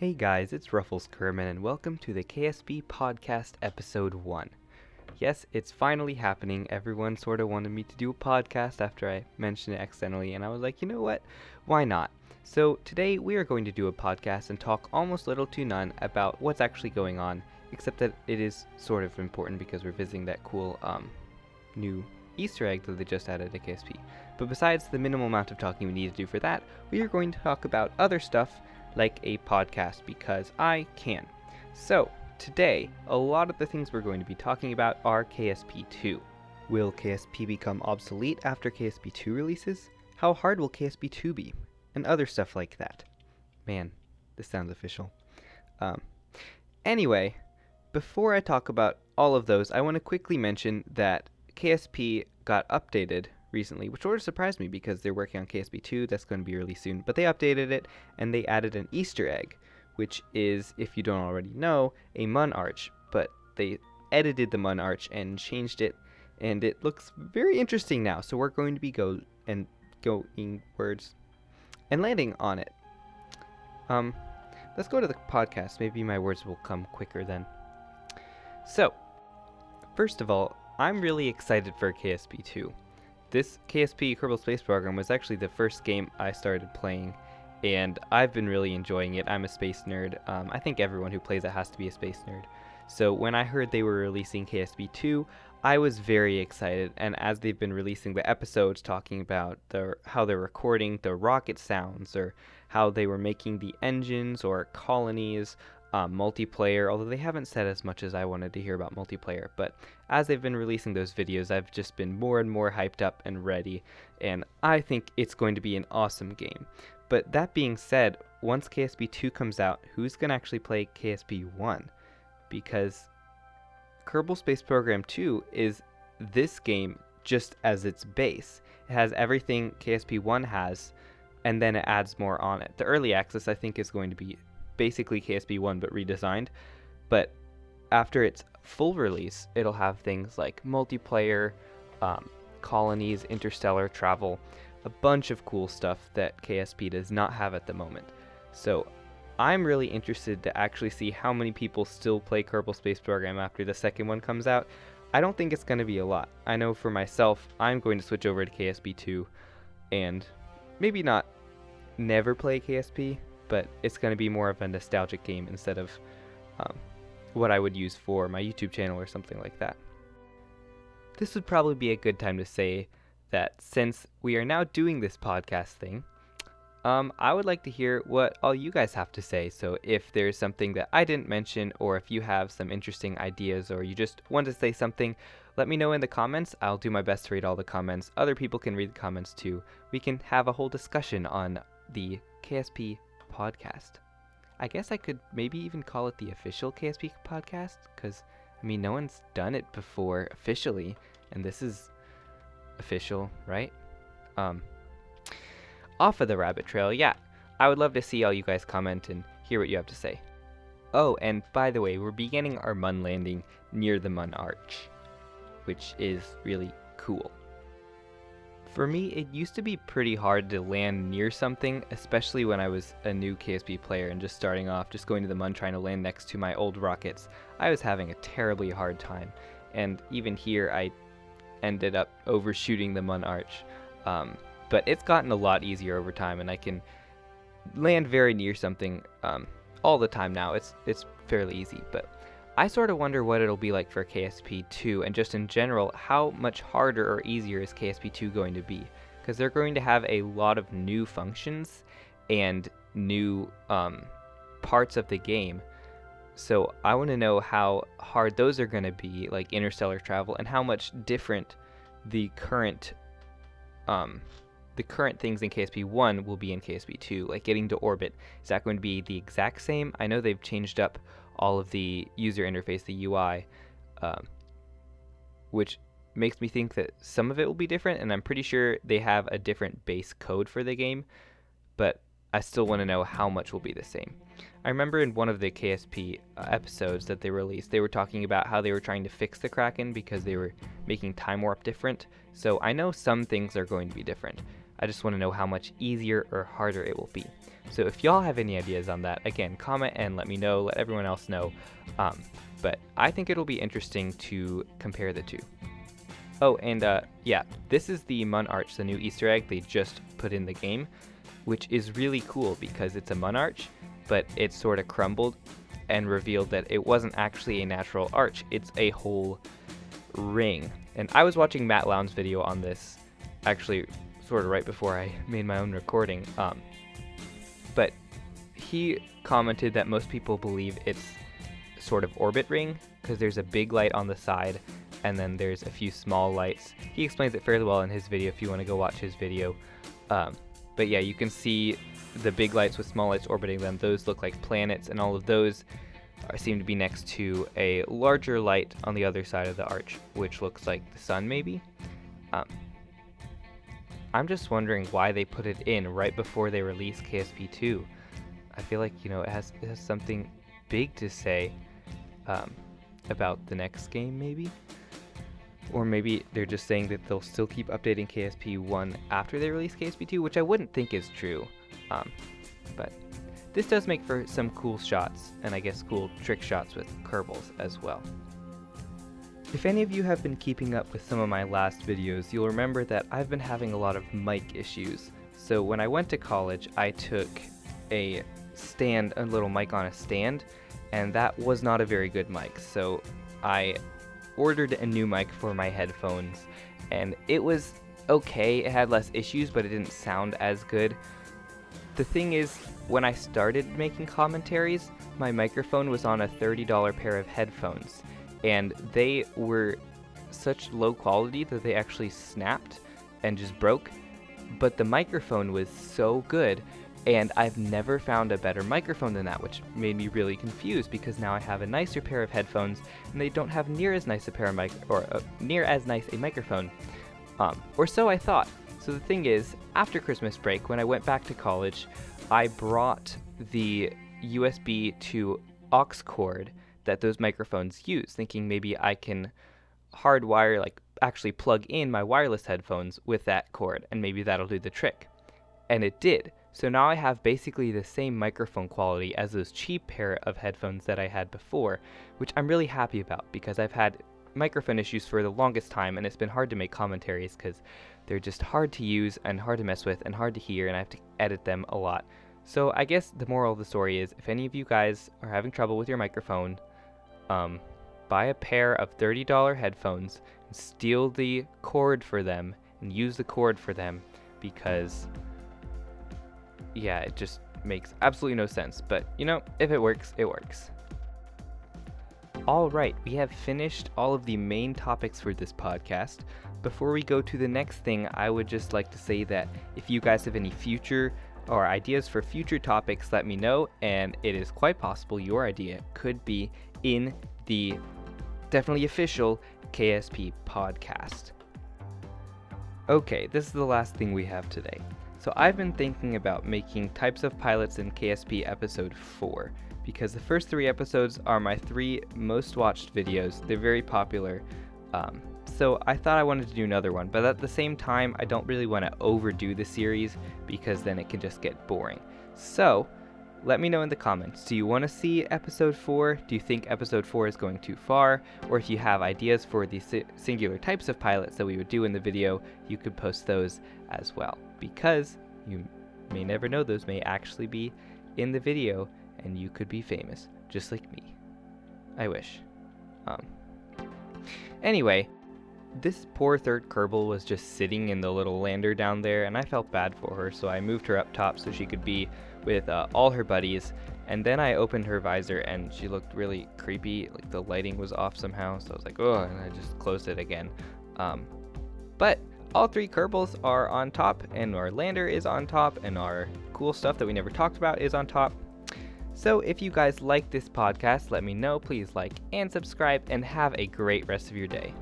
Hey guys, it's Ruffles Kerman, and welcome to the KSP Podcast Episode 1. Yes, it's finally happening. Everyone sort of wanted me to do a podcast after I mentioned it accidentally, and I was like, you know what? Why not? So today we are going to do a podcast and talk almost little to none about what's actually going on, except that it is sort of important because we're visiting that cool new Easter egg that they just added to KSP. But besides the minimal amount of talking we need to do for that, we are going to talk about other stuff like a podcast because I can. So, today, a lot of the things we're going to be talking about are KSP 2. Will KSP become obsolete after KSP 2 releases? How hard will KSP 2 be? And other stuff like that. Man, this sounds official. Anyway, before I talk about all of those, I want to quickly mention that KSP got updated recently, which sort of surprised me because they're working on KSP 2, that's going to be released soon, but they updated it and they added an Easter egg, which is, if you don't already know, a Mun Arch, but they edited the Mun Arch and changed it, and it looks very interesting now, so we're going to be going words and landing on it. Let's go to the podcast. Maybe my words will come quicker then. So, first of all, I'm really excited for KSP 2. This KSP Kerbal Space Program was actually the first game I started playing, and I've been really enjoying it. I'm a space nerd. I think everyone who plays it has to be a space nerd. So when I heard they were releasing KSP 2, I was very excited, and as they've been releasing the episodes talking about how they're recording the rocket sounds, or how they were making the engines or colonies, multiplayer, although they haven't said as much as I wanted to hear about multiplayer, but as they've been releasing those videos, I've just been more and more hyped up and ready, and I think it's going to be an awesome game. But that being said, once KSP 2 comes out, who's going to actually play KSP 1? Because Kerbal Space Program 2 is this game just as its base. It has everything KSP 1 has, and then it adds more on it. The early access, I think, is going to be basically KSP 1 but redesigned, but after its full release it'll have things like multiplayer, colonies, interstellar travel, a bunch of cool stuff that KSP does not have at the moment. So I'm really interested to actually see how many people still play Kerbal Space Program after the second one comes out. I don't think it's going to be a lot. I know for myself I'm going to switch over to KSP 2 and maybe not never play KSP, but it's going to be more of a nostalgic game instead of what I would use for my YouTube channel or something like that. This would probably be a good time to say that since we are now doing this podcast thing, I would like to hear what all you guys have to say. So if there's something that I didn't mention, or if you have some interesting ideas, or you just want to say something, let me know in the comments. I'll do my best to read all the comments. Other people can read the comments too. We can have a whole discussion on the KSP Podcast. I guess I could maybe even call it the official KSP Podcast, because I mean no one's done it before officially, and this is official, right? Off of the rabbit trail, yeah, I would love to see all you guys comment and hear what you have to say. Oh, and by the way, we're beginning our Mun landing near the Mun Arch, which is really cool. For me, it used to be pretty hard to land near something, especially when I was a new KSP player and just starting off, just going to the Mun trying to land next to my old rockets. I was having a terribly hard time, and even here I ended up overshooting the Mun Arch. But it's gotten a lot easier over time, and I can land very near something all the time now. It's fairly easy, but I sort of wonder what it'll be like for KSP 2, and just in general, how much harder or easier is KSP 2 going to be? Because they're going to have a lot of new functions and new parts of the game. So I want to know how hard those are going to be, like interstellar travel, and how much different the current things in KSP 1 will be in KSP 2, like getting to orbit. Is that going to be the exact same? I know they've changed up all of the user interface, the UI, which makes me think that some of it will be different, and I'm pretty sure they have a different base code for the game, but I still want to know how much will be the same. I remember in one of the KSP episodes that they released, they were talking about how they were trying to fix the Kraken because they were making time warp different, so I know some things are going to be different. I just want to know how much easier or harder it will be. So if y'all have any ideas on that, again, comment and let me know, let everyone else know. But I think it'll be interesting to compare the two. Oh, and yeah, this is the Mun Arch, the new Easter egg they just put in the game, which is really cool because it's a Mun Arch, but it sort of crumbled and revealed that it wasn't actually a natural arch, it's a whole ring. And I was watching Matt Lown's video on this, actually sort of right before I made my own recording, but he commented that most people believe it's sort of orbit ring because there's a big light on the side and then there's a few small lights. He explains it fairly well in his video if you want to go watch his video. But yeah, you can see the big lights with small lights orbiting them. Those look like planets, and all of those seem to be next to a larger light on the other side of the arch, which looks like the sun maybe. I'm just wondering why they put it in right before they release KSP 2. I feel like, it has something big to say about the next game maybe. Or maybe they're just saying that they'll still keep updating KSP 1 after they release KSP 2, which I wouldn't think is true. But this does make for some cool shots, and I guess cool trick shots with Kerbals as well. If any of you have been keeping up with some of my last videos, you'll remember that I've been having a lot of mic issues. So when I went to college, I took a little mic on a stand, and that was not a very good mic. So I ordered a new mic for my headphones, and it was okay. It had less issues, but it didn't sound as good. The thing is, when I started making commentaries, my microphone was on a $30 pair of headphones, and they were such low quality that they actually snapped and just broke. But the microphone was so good, and I've never found a better microphone than that, which made me really confused because now I have a nicer pair of headphones, and they don't have near as nice a pair of near as nice a microphone, or so I thought. So the thing is, after Christmas break, when I went back to college, I brought the USB to aux cord that those microphones use, thinking maybe I can hardwire, actually plug in my wireless headphones with that cord, and maybe that'll do the trick. And it did. So now I have basically the same microphone quality as those cheap pair of headphones that I had before, which I'm really happy about because I've had microphone issues for the longest time, and it's been hard to make commentaries because they're just hard to use and hard to mess with and hard to hear, and I have to edit them a lot. So I guess the moral of the story is, if any of you guys are having trouble with your microphone, buy a pair of $30 headphones and steal the cord for them and use the cord for them, because yeah, it just makes absolutely no sense. But if it works, it works. Alright, we have finished all of the main topics for this podcast. Before we go to the next thing, I would just like to say that if you guys have any future or ideas for future topics, let me know, and it is quite possible your idea could be in the definitely official KSP podcast. Okay, this is the last thing we have today. So I've been thinking about making types of pilots in KSP episode 4, because the first 3 episodes are my 3 most watched videos. They're very popular. So I thought I wanted to do another one, but at the same time, I don't really want to overdo the series because then it can just get boring. So let me know in the comments, do you want to see episode 4? Do you think episode 4 is going too far? Or if you have ideas for the singular types of pilots that we would do in the video, you could post those as well, because you may never know, those may actually be in the video and you could be famous, just like me. I wish. Anyway, this poor third Kerbal was just sitting in the little lander down there, and I felt bad for her, so I moved her up top so she could be with all her buddies. And then I opened her visor, and she looked really creepy, like the lighting was off somehow, so I was like, oh, and I just closed it again. But all 3 Kerbals are on top, and our lander is on top, and our cool stuff that we never talked about is on top. So if you guys like this podcast, let me know. Please like and subscribe, and have a great rest of your day.